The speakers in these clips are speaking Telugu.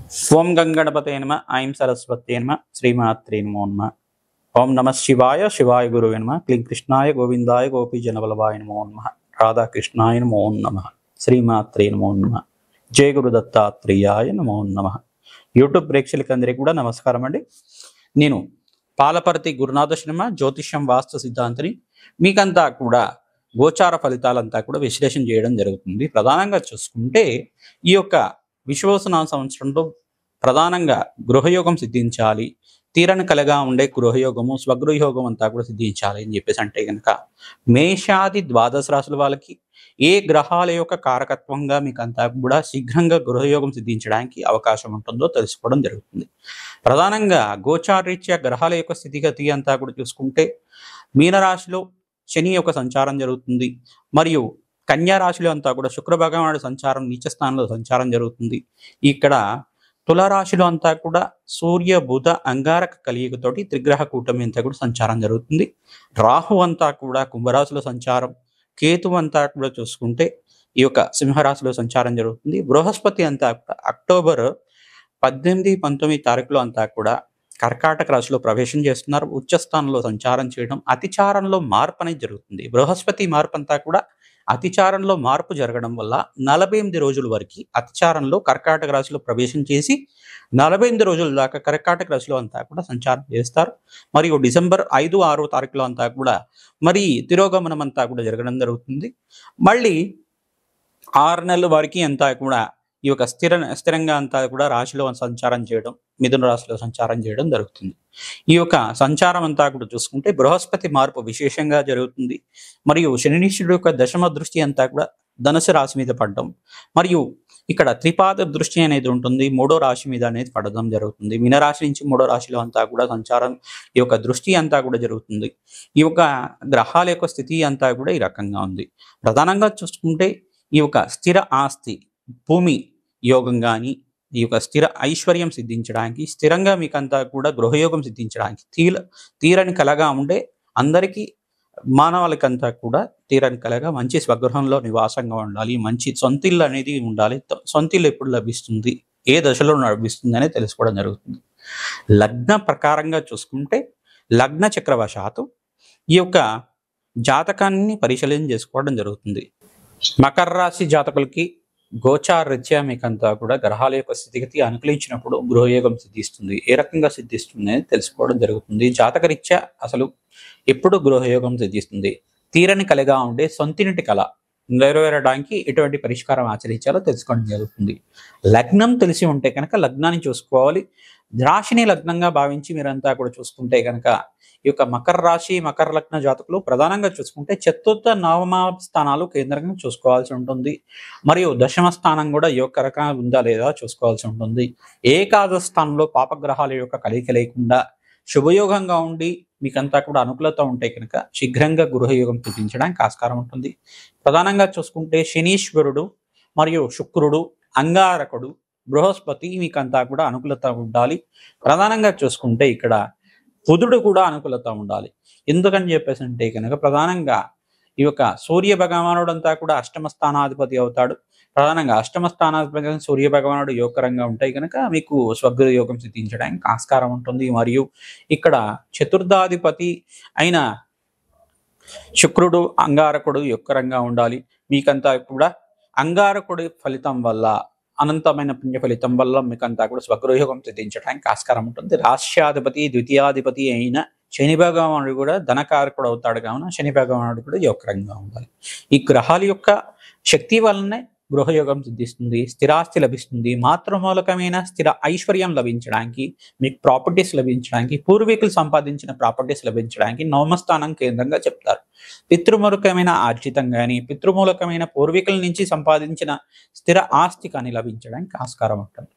ఓం గంగణపతే నమ ఐం సరస్వతే నమ శ్రీమాత్రే నమో నమ. ఓం నమ శివాయ శివాయ గురువే నమ. క్లీం కృష్ణాయ గోవిందాయ గోపీజనవల్లభాయ నమో నమ. రాధాకృష్ణాయ నమో నమ. శ్రీమాత్రే నమో నమ. జయ గురు దత్తాత్రేయాయ నమో నమ. యూట్యూబ్ ప్రేక్షకులందరికీ కూడా నమస్కారం అండి. నేను పాలపర్తి గురునాథ శర్మ, జ్యోతిష్యం వాస్తు సిద్ధాంతిని. మీకంతా కూడా గోచార ఫలితాలంతా కూడా విశ్లేషణ చేయడం జరుగుతుంది. ప్రధానంగా చూసుకుంటే ఈ యొక్క విశ్వవసన సంవత్సరంలో ప్రధానంగా గృహయోగం సిద్ధించాలి, తీరని కలగా ఉండే గృహయోగము, స్వగృహయోగం అంతా కూడా సిద్ధించాలి అని చెప్పేసి అంటే కనుక మేషాది ద్వాదశ రాశుల వాళ్ళకి ఏ గ్రహాల యొక్క కారకత్వంగా మీకు అంతా కూడా శీఘ్రంగా గృహయోగం సిద్ధించడానికి అవకాశం ఉంటుందో తెలుసుకోవడం జరుగుతుంది. ప్రధానంగా గోచారరీత్యా గ్రహాల యొక్క స్థితిగతి అంతా కూడా చూసుకుంటే మీనరాశిలో శని యొక్క సంచారం జరుగుతుంది, మరియు కన్యా రాశిలో అంతా కూడా శుక్ర భగవానుడి సంచారం నీచ స్థానంలో సంచారం జరుగుతుంది. ఇక్కడ తులారాశిలో అంతా కూడా సూర్య బుధ అంగారక కలియుగతోటి త్రిగ్రహ కూటమి అంతా కూడా సంచారం జరుగుతుంది. రాహు అంతా కూడా కుంభరాశిలో సంచారం, కేతు అంతా కూడా చూసుకుంటే ఈ యొక్క సింహరాశిలో సంచారం జరుగుతుంది. బృహస్పతి అంతా కూడా అక్టోబర్ 18, 19 తారీఖులో అంతా కూడా కర్కాటక రాశిలో ప్రవేశం చేస్తున్నారు. ఉచ్చస్థానంలో సంచారం చేయడం, అతిచారంలో మార్పు అనేది జరుగుతుంది. బృహస్పతి మార్పు అంతా కూడా అతిచారంలో మార్పు జరగడం వల్ల 48 రోజుల వరకు అతిచారంలో కర్కాటక రాశిలో ప్రవేశం చేసి 48 రోజుల దాకా కర్కాటక రాశిలో అంతా కూడా సంచారం చేస్తారు. మరియు డిసెంబర్ 5, 6 తారీఖులో అంతా కూడా మరి తిరోగమనం అంతా కూడా జరగడం జరుగుతుంది. మళ్ళీ 6 నెలల వరకు అంతా కూడా ఈ యొక్క స్థిరంగా అంతా కూడా రాశిలో సంచారం చేయడం, మిథున రాశిలో సంచారం చేయడం జరుగుతుంది. ఈ యొక్క సంచారం అంతా కూడా చూసుకుంటే బృహస్పతి మార్పు విశేషంగా జరుగుతుంది. మరియు శనిశ్వరుడు యొక్క దశమ దృష్టి అంతా కూడా ధనుసు రాశి మీద పడడం, మరియు ఇక్కడ త్రిపాద దృష్టి అనేది ఉంటుంది, 3వ రాశి మీద అనేది పడడం జరుగుతుంది. మీనరాశి నుంచి 3వ రాశిలో అంతా కూడా సంచారం, ఈ యొక్క దృష్టి అంతా కూడా జరుగుతుంది. ఈ యొక్క గ్రహాల యొక్క స్థితి అంతా కూడా ఈ రకంగా ఉంది. ప్రధానంగా చూసుకుంటే ఈ యొక్క స్థిర ఆస్తి, భూమి యోగం కానీ, ఈ యొక్క స్థిర ఐశ్వర్యం సిద్ధించడానికి, స్థిరంగా మీకంతా కూడా గృహయోగం సిద్ధించడానికి, తీరని కలగా ఉండే అందరికీ మానవాళికంతా కూడా తీరని కలగా మంచి స్వగృహంలో నివాసంగా ఉండాలి, మంచి సొంతిల్లు అనేది ఉండాలి. సొంతిల్లు ఎప్పుడు లభిస్తుంది, ఏ దశలో లభిస్తుంది అనేది తెలుసుకోవడం జరుగుతుంది. లగ్న ప్రకారంగా చూసుకుంటే లగ్న చక్రవశాత్తు ఈ యొక్క జాతకాన్ని పరిశీలన చేసుకోవడం జరుగుతుంది. మకర రాశి జాతకులకి గోచార రీత్యా మీకంతా కూడా గ్రహాల యొక్క స్థితిగతి అనుకూలించినప్పుడు గృహయోగం సిద్ధిస్తుంది. ఏ రకంగా సిద్ధిస్తుంది అనేది తెలుసుకోవడం జరుగుతుంది. జాతక రీత్యా అసలు ఎప్పుడు గృహయోగం సిద్ధిస్తుంది, తీరని కలగా ఉండే సొంతింటి కళ నెరవేరడానికి ఎటువంటి పరిష్కారం ఆచరించాలో తెలుసుకోవడం జరుగుతుంది. లగ్నం తెలిసి ఉంటే కనుక లగ్నాన్ని చూసుకోవాలి. రాశిని లగ్నంగా భావించి మీరంతా కూడా చూసుకుంటే కనుక ఈ యొక్క మకర రాశి, మకర లగ్న జాతకులు ప్రధానంగా చూసుకుంటే చతుర్థ, నవమ స్థానాలు కేంద్రంగా చూసుకోవాల్సి ఉంటుంది. మరియు దశమ స్థానం కూడా ఈ యొక్క రకంగా ఉందా లేదా చూసుకోవాల్సి ఉంటుంది. ఏకాదశ స్థానంలో పాపగ్రహాల యొక్క కలయిక లేకుండా శుభయోగంగా ఉండి మీకంతా కూడా అనుకూలత ఉంటే కనుక శీఘ్రంగా గృహయోగం చూపించడానికి ఆస్కారం ఉంటుంది. ప్రధానంగా చూసుకుంటే శనీశ్వరుడు మరియు శుక్రుడు, అంగారకుడు, బృహస్పతి మీకంతా కూడా అనుకూలత ఉండాలి. ప్రధానంగా చూసుకుంటే ఇక్కడ బుధుడు కూడా అనుకూలత ఉండాలి. ఎందుకని చెప్పేసి అంటే కనుక ప్రధానంగా ఈ యొక్క సూర్య భగవానుడు అంతా కూడా అష్టమ స్థానాధిపతి అవుతాడు. ప్రధానంగా అష్టమ స్థానాధిపతి సూర్య భగవానుడు యోగకరంగా ఉంటాయి కనుక మీకు స్వగృహ యోగం సిద్ధించడానికి ఆస్కారం ఉంటుంది. మరియు ఇక్కడ చతుర్థాధిపతి అయిన శుక్రుడు, అంగారకుడు యోగకరంగా ఉండాలి. మీకంతా కూడా అంగారకుడి ఫలితం వల్ల, అనంతమైన పుణ్య ఫలితం వల్ల మీకంతా కూడా స్వగృహయోగం సిద్ధించడానికి ఆస్కారం ఉంటుంది. రాష్ట్రాధిపతి, ద్వితీయాధిపతి అయిన శని భగవానుడు కూడా ధనకారకుడు అవుతాడు కావున శని భగవానుడు కూడా యోగకరంగా ఉండాలి. ఈ గ్రహాల యొక్క శక్తి వల్లనే గృహయోగం సిద్ధిస్తుంది, స్థిరాస్తి లభిస్తుంది, మాతృమూలకమైన స్థిర ఐశ్వర్యం లభించడానికి, మీకు ప్రాపర్టీస్ లభించడానికి, పూర్వీకులు సంపాదించిన ప్రాపర్టీస్ లభించడానికి నవమస్థానం కేంద్రంగా చెప్తారు. పితృమూలకమైన ఆర్జితం కానీ, పితృమూలకమైన పూర్వీకుల నుంచి సంపాదించిన స్థిర ఆస్తి కానీ లభించడానికి ఆస్కారం ఉంటుంది.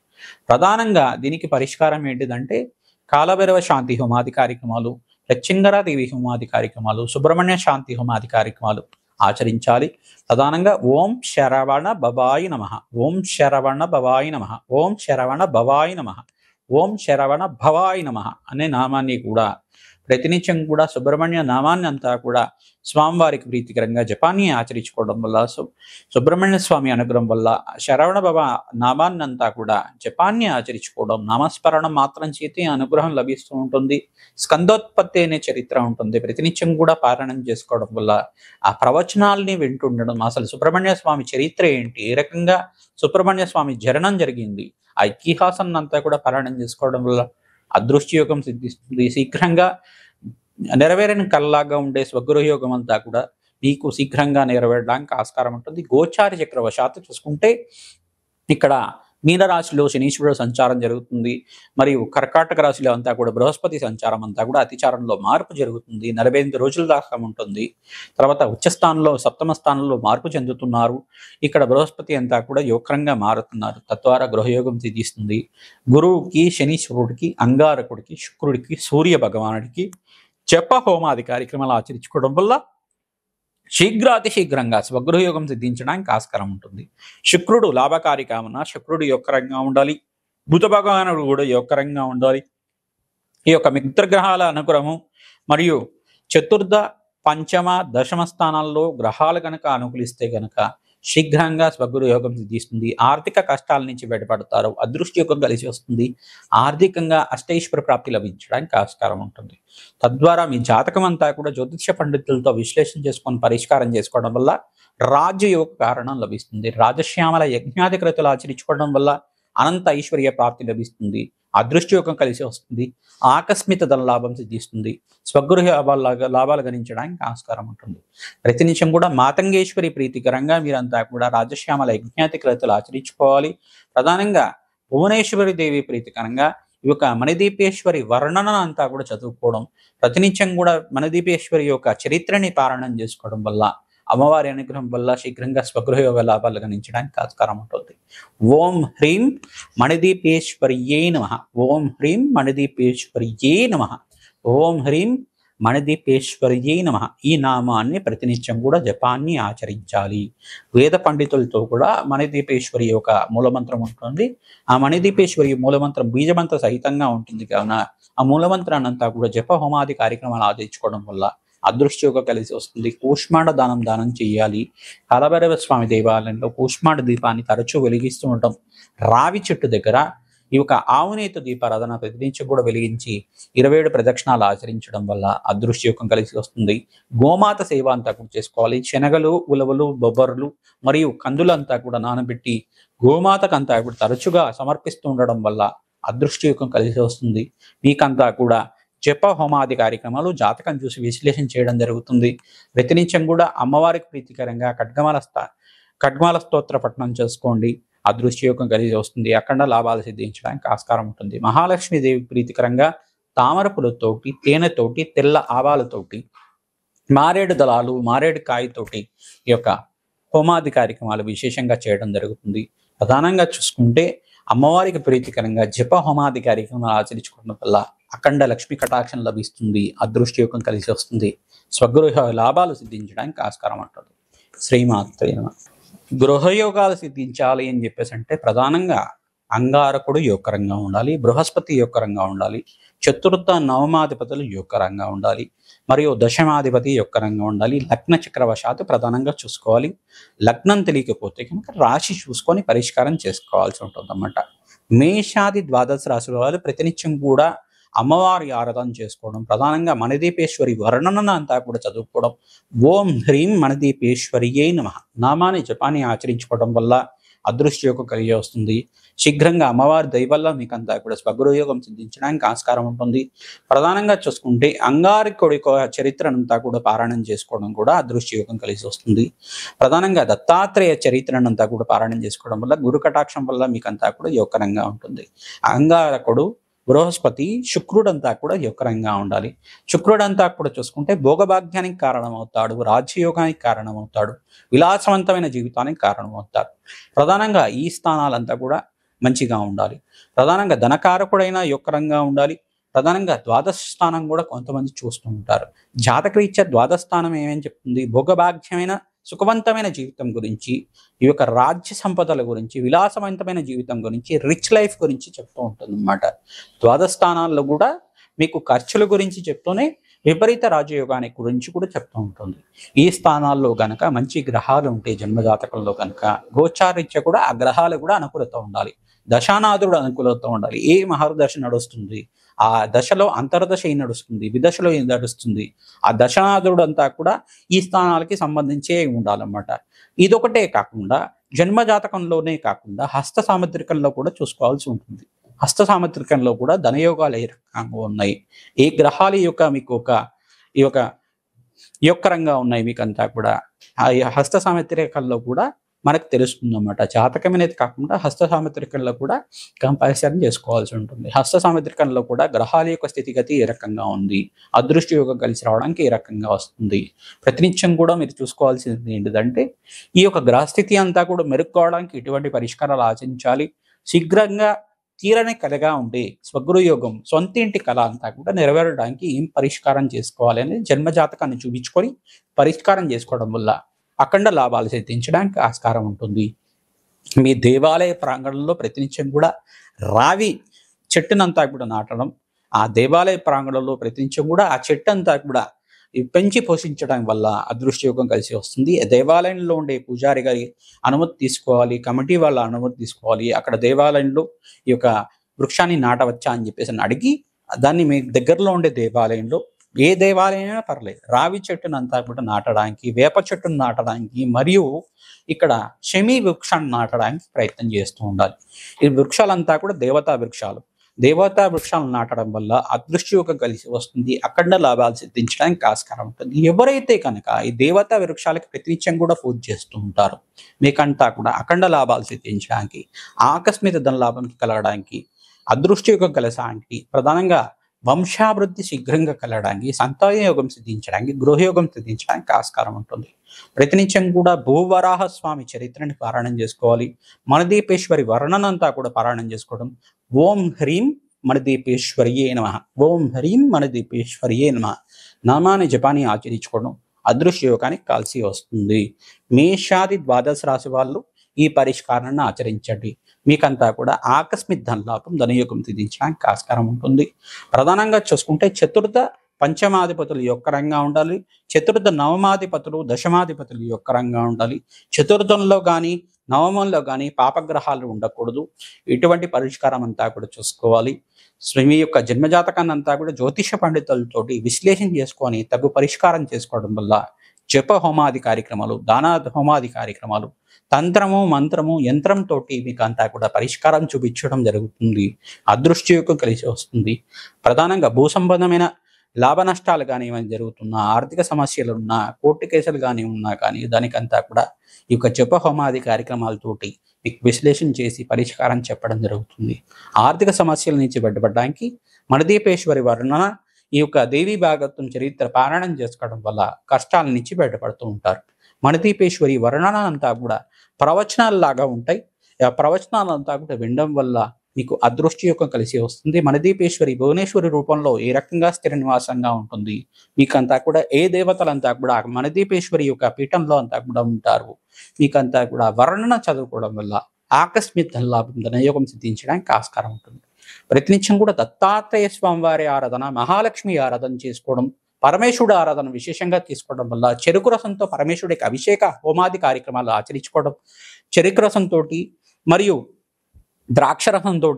ప్రధానంగా దీనికి పరిష్కారం ఏంటిదంటే కాలభైరవ శాంతి హోమాది కార్యక్రమాలు, లచ్చింగరాదేవి హోమాది కార్యక్రమాలు, సుబ్రహ్మణ్య శాంతి హోమాది కార్యక్రమాలు ఆచరించాలి. ప్రధానంగా ఓం శరవణ భవాయ నమః, ఓం శరవణ భవాయ నమః, ఓం శరవణ భవాయ నమః, ఓం శరవణ భవాయ నమః అనే నామాన్ని కూడా ప్రతినిత్యం కూడా సుబ్రహ్మణ్య నామాన్ని అంతా కూడా స్వామివారికి ప్రీతికరంగా జపాన్ని ఆచరించుకోవడం వల్ల సుబ్రహ్మణ్య స్వామి అనుగ్రహం వల్ల శరవణ భవ నామాన్ని అంతా కూడా జపాన్ని ఆచరించుకోవడం, నామస్మరణం మాత్రం చేతి అనుగ్రహం లభిస్తూ ఉంటుంది. స్కందోత్పత్తి అనే చరిత్ర ఉంటుంది. ప్రతినిత్యం కూడా పారాయణం చేసుకోవడం వల్ల ఆ ప్రవచనాల్ని వింటుండడం, అసలు సుబ్రహ్మణ్య స్వామి చరిత్ర ఏంటి, ఏ రకంగా సుబ్రహ్మణ్య స్వామి జననం జరిగింది, ఆ ఇతిహాసాన్ని అంతా కూడా పారాయణం చేసుకోవడం వల్ల అదృష్టయోగం సిద్ధిస్తుంది. శీఘ్రంగా నెరవేరని కల్లాగా ఉండే స్వగృహయోగం అంతా కూడా మీకు శీఘ్రంగా నెరవేరడానికి ఆస్కారం ఉంటుంది. గోచార చక్రవశాత్తు చూసుకుంటే ఇక్కడ మీనరాశిలో శనీశ్వరుడు సంచారం జరుగుతుంది. మరియు కర్కాటక రాశిలో అంతా కూడా బృహస్పతి సంచారం అంతా కూడా అతిచారంలో మార్పు జరుగుతుంది. 48 రోజుల దాకా ఉంటుంది. తర్వాత ఉచ్చస్థానంలో సప్తమ స్థానంలో మార్పు చెందుతున్నారు. ఇక్కడ బృహస్పతి అంతా కూడా యోగంగా మారుతున్నారు. తద్వారా గృహయోగం సిద్ధిస్తుంది. గురువుకి, శనీశ్వరుడికి, అంగారకుడికి, శుక్రుడికి, సూర్య భగవానుడికి జప హోమాది కార్యక్రమాలు ఆచరించుకోవడం వల్ల శీఘ్రాతి శీఘ్రంగా స్వగృహయోగం సిద్ధించడానికి ఆస్కారం ఉంటుంది. శుక్రుడు లాభకారి కావున శుక్రుడు యోగకరంగా ఉండాలి. బుధ భగవానుడు కూడా యోగకరంగా ఉండాలి. ఈ యొక్క మిత్రగ్రహాల అనుగ్రహం మరియు చతుర్థ, పంచమ, దశమ స్థానాల్లో గ్రహాలు కనుక అనుకూలిస్తే కనుక శీఘ్రంగా స్వగృహయోగం సిద్ధిస్తుంది. ఆర్థిక కష్టాల నుంచి బయటపడతారు. అదృష్టయోగం కలిసి వస్తుంది. ఆర్థికంగా అష్టైశ్వర ప్రాప్తి లభించడానికి ఆస్కారం ఉంటుంది. తద్వారా మీ జాతకం అంతా కూడా జ్యోతిష పండితులతో విశ్లేషణ చేసుకొని పరిష్కారం చేసుకోవడం వల్ల రాజ్యయోగ కారణం లభిస్తుంది. రాజశ్యామల యజ్ఞాధికృతులు ఆచరించుకోవడం వల్ల అనంత ఐశ్వర్య ప్రాప్తి లభిస్తుంది. అదృష్టయోగం కలిసి వస్తుంది. ఆకస్మిక ధన లాభం సిద్ధిస్తుంది. స్వగృహ లాభాలు గణించడానికి ఆస్కారం ఉంటుంది. ప్రతినిత్యం కూడా మాతంగేశ్వరి ప్రీతికరంగా మీరంతా కూడా రాజశ్యామల యజ్ఞాతిక్రతులు ఆచరించుకోవాలి. ప్రధానంగా భువనేశ్వరి దేవి ప్రీతికరంగా ఈ యొక్క మణిదీపేశ్వరి వర్ణన అంతా కూడా చదువుకోవడం, ప్రతినిత్యం కూడా మణిదీపేశ్వరి యొక్క చరిత్రని పారాయణం చేసుకోవడం వల్ల అమ్మవారి అనుగ్రహం వల్ల శీఘ్రంగా స్వగృహయోగ లాభాలు గణించడానికి ఆస్కారం ఉంటుంది. ఓం హ్రీం మణిదీపేశ్వర్యే నమః. ఓం హ్రీం మణిదీపేశ్వర్యే నమః. ఓం హ్రీం మణిదీపేశ్వర్యే నమః. ఈ నామాన్ని ప్రతినిత్యం కూడా జపాన్ని ఆచరించాలి. వేద పండితులతో కూడా మణిదీపేశ్వరి యొక్క మూలమంత్రం ఉంటుంది. ఆ మణిదీపేశ్వరి మూలమంత్రం బీజమంత్ర సహితంగా ఉంటుంది కావున ఆ మూలమంత్రాన్ని అంతా కూడా జప హోమాది కార్యక్రమాలు ఆచరించుకోవడం వల్ల అదృష్టయోగం కలిసి వస్తుంది. కూష్మాండ దానం చేయాలి. కాలభైరవ స్వామి దేవాలయంలో కూష్మాండ దీపాన్ని తరచూ వెలిగిస్తూ ఉంటాం. రావి చెట్టు దగ్గర ఈ యొక్క ఆవునేత దీపారాధన ప్రతినిత్యం కూడా వెలిగించి 27 ప్రదక్షిణాలు ఆచరించడం వల్ల అదృష్టయోగం కలిసి వస్తుంది. గోమాత సేవ అంతా కూడా చేసుకోవాలి. శనగలు, ఉలవలు, బొబ్బర్లు మరియు కందులంతా కూడా నానబెట్టి గోమాతకు అంతా కూడా తరచుగా సమర్పిస్తూ ఉండడం వల్ల అదృష్టయోగం కలిసి వస్తుంది. మీకంతా కూడా జప హోమాది కార్యక్రమాలు జాతకం చూసి విశ్లేషణ చేయడం జరుగుతుంది. ప్రతినిత్యం కూడా అమ్మవారికి ప్రీతికరంగా ఖడ్గమాల స్తోత్ర పఠనం చేసుకోండి. అదృష్టయోగం కలిసి వస్తుంది. అఖండ లాభాలు సిద్ధించడానికి ఆస్కారం ఉంటుంది. మహాలక్ష్మీదేవి ప్రీతికరంగా తామర పూలతోటి, తేనెతోటి, తెల్ల ఆవాలతోటి, మారేడు దళాలు, మారేడు కాయతోటి ఈ యొక్క హోమాది కార్యక్రమాలు విశేషంగా చేయడం జరుగుతుంది. ప్రధానంగా చూసుకుంటే అమ్మవారికి ప్రీతికరంగా జప హోమాది కార్యక్రమాలు ఆచరించుకోవడం వల్ల అఖండ లక్ష్మీ కటాక్షం లభిస్తుంది. అదృష్టయోగం కలిసి వస్తుంది. స్వగృహ లాభాలు సిద్ధించడానికి ఆస్కారం ఉంటుంది. శ్రీమాత్రే నమః. గృహయోగాలు సిద్ధించాలి అని చెప్పేసి అంటే ప్రధానంగా అంగారకుడు యోగకరంగా ఉండాలి. బృహస్పతి యోగకరంగా ఉండాలి. చతుర్థ, నవమాధిపతులు యోగకరంగా ఉండాలి. మరియు దశమాధిపతి యోగకరంగా ఉండాలి. లగ్న చక్రవశాత్తు ప్రధానంగా చూసుకోవాలి. లగ్నం తెలియకపోతే కనుక రాశి చూసుకొని పరిష్కారం చేసుకోవాల్సి ఉంటుంది అన్నమాట. మేషాది ద్వాదశ రాశుల వాళ్ళు ప్రతినిత్యం కూడా అమ్మవారి ఆరాధన చేసుకోవడం, ప్రధానంగా మణిదీపేశ్వరి వర్ణన అంతా కూడా చదువుకోవడం, ఓం హ్రీం మణిదీపేశ్వర్యే నమః నామాన్ని జపాన్ని ఆచరించుకోవడం వల్ల అదృష్టయోగం కలిగి వస్తుంది. శీఘ్రంగా అమ్మవారి దయ వల్ల మీకంతా కూడా స్వగృహయోగం సిద్ధించడానికి ఆస్కారం ఉంటుంది. ప్రధానంగా చూసుకుంటే అంగారకుడి చరిత్రనంతా కూడా పారాయణం చేసుకోవడం కూడా అదృష్టయోగం కలిసి వస్తుంది. ప్రధానంగా దత్తాత్రేయ చరిత్రనంతా కూడా పారాయణం చేసుకోవడం వల్ల గురు కటాక్షం వల్ల మీకంతా కూడా యోగకరంగా ఉంటుంది. అంగారకుడు, బృహస్పతి, శుక్రుడంతా కూడా యోగకరంగా ఉండాలి. శుక్రుడంతా కూడా చూసుకుంటే భోగభాగ్యానికి కారణమవుతాడు, రాజ్యయోగానికి కారణమవుతాడు, విలాసవంతమైన జీవితానికి కారణమవుతాడు. ప్రధానంగా ఈ స్థానాలంతా కూడా మంచిగా ఉండాలి. ప్రధానంగా ధనకారకుడైన యోగకరంగా ఉండాలి. ప్రధానంగా ద్వాదశ స్థానం కూడా కొంతమంది చూస్తూ ఉంటారు. జాతకరీత్యా ద్వాదశ స్థానం ఏమేమి చెప్తుంది? భోగభాగ్యమైన సుఖవంతమైన జీవితం గురించి, ఈ యొక్క రాజ్య సంపదల గురించి, విలాసవంతమైన జీవితం గురించి, రిచ్ లైఫ్ గురించి చెప్తూ ఉంటుంది అన్నమాట. ద్వాదశ స్థానాల్లో కూడా మీకు ఖర్చుల గురించి చెప్తూనే విపరీత రాజయోగానికి గురించి కూడా చెప్తూ ఉంటుంది. ఈ స్థానాల్లో గనక మంచి గ్రహాలు ఉంటే జన్మజాతకంలో కనుక గోచారీత్య కూడా ఆ గ్రహాలు కూడా అనుకూలత ఉండాలి. దశానాథుడు అనుకూలత ఉండాలి. ఏ మహర్దశ నడుస్తుంది, ఆ దశలో అంతర్దశ ఏం నడుస్తుంది, విదశలో ఏం నడుస్తుంది, ఆ దశానాథుడు అంతా కూడా ఈ స్థానాలకి సంబంధించే ఉండాలన్నమాట. ఇదొకటే కాకుండా జన్మజాతకంలోనే కాకుండా హస్త సాముద్రికంలో కూడా చూసుకోవాల్సి ఉంటుంది. హస్త సాముద్రికంలో కూడా ధనయోగాలు ఏ రకంగా ఉన్నాయి, ఏ గ్రహాలు ఈ యొక్క యొక్కరంగా ఉన్నాయి మీకంతా కూడా ఆ హస్త సాముద్రికంలో కూడా మనకు తెలుస్తుంది అన్నమాట. జాతకం అనేది కాకుండా హస్త సాముద్రికంలో కూడా కంపారిజన్ చేసుకోవాల్సి ఉంటుంది. హస్త సాముద్రికంలో కూడా గ్రహాల యొక్క స్థితిగతి ఏ రకంగా ఉంది, అదృష్ట యోగం కలిసి రావడానికి ఏ రకంగా వస్తుంది, ప్రతినిత్యం కూడా మీరు చూసుకోవాల్సింది ఏంటిదంటే ఈ యొక్క గ్రహస్థితి అంతా కూడా మెరుక్కోవడానికి ఎటువంటి పరిష్కారాలు ఆచరించాలి, శీఘ్రంగా తీరని కలగా ఉండే స్వగృహ యోగం సొంత ఇంటి కళ అంతా కూడా నెరవేరడానికి ఏం పరిష్కారం చేసుకోవాలి అనేది జన్మజాతకాన్ని చూపించుకొని పరిష్కారం చేసుకోవడం వల్ల అఖండ లాభాలు సిద్ధించడానికి ఆస్కారం ఉంటుంది. మీ దేవాలయ ప్రాంగణంలో ప్రతినిత్యం కూడా రావి చెట్టునంతా కూడా నాటడం, ఆ దేవాలయ ప్రాంగణంలో ప్రతినిత్యం కూడా ఆ చెట్టు అంతా కూడా పెంచి పోషించడం వల్ల అదృష్ట యోగం కలిసి వస్తుంది. దేవాలయంలో ఉండే పూజారి గారి అనుమతి తీసుకోవాలి, కమిటీ వాళ్ళ అనుమతి తీసుకోవాలి. అక్కడ దేవాలయంలో ఈ యొక్క వృక్షాన్ని నాటవచ్చా అని చెప్పేసి అడిగి దాన్ని మీ దగ్గరలో ఉండే దేవాలయంలో ఏ దేవాలయమైనా పర్లేదు రావి చెట్టును అంతా కూడా నాటడానికి, వేప చెట్టును నాటడానికి మరియు ఇక్కడ శమీ వృక్షాన్ని నాటడానికి ప్రయత్నం చేస్తూ ఉండాలి. ఈ వృక్షాలంతా కూడా దేవతా వృక్షాలు. దేవతా వృక్షాలను నాటడం వల్ల అదృష్ట యోగం కలిసి వస్తుంది, అఖండ లాభాలు సిద్ధించడానికి ఆస్కారం ఉంటుంది. ఎవరైతే కనుక ఈ దేవతా వృక్షాలకి ప్రతినిత్యం కూడా పూజ చేస్తూ ఉంటారో మీకంతా కూడా అఖండ లాభాలు సిద్ధించడానికి, ఆకస్మిక ధన లాభం కలగడానికి, అదృష్ట యోగం కలగడానికి, ప్రధానంగా వంశాభివృద్ధి శీఘ్రంగా కలగడానికి, సంతాన యోగం సిద్ధించడానికి, గృహయోగం సిద్ధించడానికి ఆస్కారం ఉంటుంది. ప్రతినిత్యం కూడా భూవరాహ స్వామి చరిత్రని పారాయణం చేసుకోవాలి. మణదీపేశ్వరి వర్ణనంతా కూడా పారాయణం చేసుకోవడం. ఓం హ్రీం మణదీపేశ్వర్యే నమః, ఓం హ్రీం మణదీపేశ్వర్యే నమః నామాన్ని జపాన్ని ఆచరించుకోవడం అదృష్ట యోగానికి కలిసి వస్తుంది. మేషాది ద్వాదశ రాశి వాళ్ళు ఈ పరిష్కారాన్ని ఆచరించండి. మీకంతా కూడా ఆకస్మిక ధనలాభం, ధనయోగం సిద్ధించడానికి ఆస్కారం ఉంటుంది. ప్రధానంగా చూసుకుంటే చతుర్థ పంచమాధిపతులు యొక్కరంగా ఉండాలి, చతుర్థ నవమాధిపతులు దశమాధిపతులు యొక్కరంగా ఉండాలి. చతుర్థంలో కానీ నవమంలో కానీ పాపగ్రహాలు ఉండకూడదు. ఇటువంటి పరిష్కారం అంతా కూడా చూసుకోవాలి. మీ యొక్క జన్మజాతకాన్ని అంతా కూడా జ్యోతిష పండితులతోటి విశ్లేషణ చేసుకొని తగు పరిష్కారం చేసుకోవడం వల్ల జప హోమాది కార్యక్రమాలు, దానా హోమాది కార్యక్రమాలు, తంత్రము మంత్రము యంత్రంతో మీకు అంతా కూడా పరిష్కారం చూపించడం జరుగుతుంది. అదృష్ట యోగం కలిసి వస్తుంది. ప్రధానంగా భూ సంబంధమైన లాభ నష్టాలు కానీ ఏమైనా జరుగుతున్నా, ఆర్థిక సమస్యలు ఉన్నా, కోర్టు కేసులు కానీ ఉన్నా కానీ దానికంతా కూడా ఈ యొక్క జప హోమాది కార్యక్రమాలతోటి మీకు విశ్లేషణ చేసి పరిష్కారం చెప్పడం జరుగుతుంది. ఆర్థిక సమస్యల నుంచి బయటపడడానికి మణదీపేశ్వరి వర్ణన, ఈ యొక్క దేవీ భాగవతం చరిత్ర పారాయణం చేసుకోవడం వల్ల కష్టాల నుంచి బయటపడుతూ ఉంటారు. మణదీపేశ్వరి వర్ణన అంతా కూడా ప్రవచనాలలాగా ఉంటాయి. ఆ ప్రవచనాలంతా కూడా వినడం వల్ల మీకు అదృష్ట యోగం కలిసి వస్తుంది. మణదీపేశ్వరి భువనేశ్వరి రూపంలో ఏ రకంగా స్థిర నివాసంగా ఉంటుంది, మీకంతా కూడా ఏ దేవతలంతా కూడా మణదీపేశ్వరి యొక్క పీఠంలో అంతా కూడా ఉంటారు. మీకంతా కూడా వర్ణన చదువుకోవడం వల్ల ఆకస్మిక ధనలాభం, ధనయోగం సిద్ధించడానికి ఆస్కారం ఉంటుంది. ప్రతినిత్యం కూడా దత్తాత్రేయ స్వామి వారి ఆరాధన, మహాలక్ష్మి ఆరాధన చేసుకోవడం, పరమేశ్వరుడు ఆరాధన విశేషంగా తీసుకోవడం వల్ల చెరుకు రసంతో పరమేశ్వరుడికి అభిషేక హోమాది కార్యక్రమాలు ఆచరించుకోవడం, చెరుకు రసంతో మరియు ద్రాక్ష రసంతో,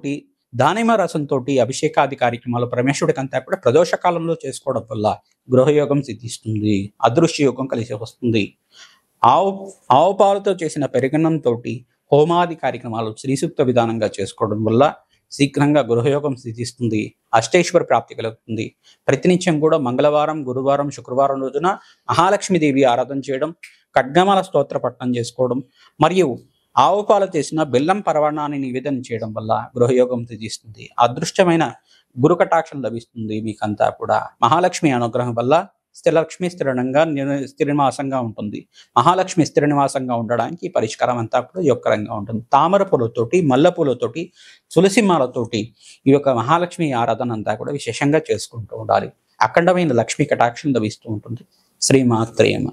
దానిమ్మ రసంతో అభిషేకాది కార్యక్రమాలు పరమేశ్వరుడికి అంతా కూడా ప్రదోష కాలంలో చేసుకోవడం వల్ల గృహయోగం సిద్ధిస్తుంది, అదృష్ట యోగం కలిసి వస్తుంది. ఆవు పాలతో చేసిన పెరుగన్నంతో హోమాది కార్యక్రమాలు శ్రీసూక్త విధానంగా చేసుకోవడం వల్ల శీఘ్రంగా గృహయోగం సిద్ధిస్తుంది, అష్టేశ్వర ప్రాప్తి కలుగుతుంది. ప్రతినిత్యం కూడా మంగళవారం, గురువారం, శుక్రవారం రోజున మహాలక్ష్మీదేవి ఆరాధన చేయడం, ఖడ్గమాల స్తోత్ర పఠనం చేసుకోవడం మరియు ఆవు పాలు చేసిన బెల్లం పరవాణాన్ని నివేదన చేయడం వల్ల గృహయోగం సిద్ధిస్తుంది. అదృష్టమైన గురు కటాక్షం లభిస్తుంది. మీకంతా కూడా మహాలక్ష్మి అనుగ్రహం వల్ల స్థిరలక్ష్మి స్థిర నివాసంగా ఉంటుంది. మహాలక్ష్మి స్థిర నివాసంగా ఉండడానికి పరిష్కారం అంతా కూడా యొక్కరంగా ఉంటుంది. తామర పూలతోటి, మల్లె పూలతోటి, తులసిమాలతోటి ఈ యొక్క మహాలక్ష్మి ఆరాధన అంతా కూడా విశేషంగా చేసుకుంటూ ఉండాలి. అఖండమైన లక్ష్మీ కటాక్షం లభిస్తూ ఉంటుంది. శ్రీమాత్రేమ.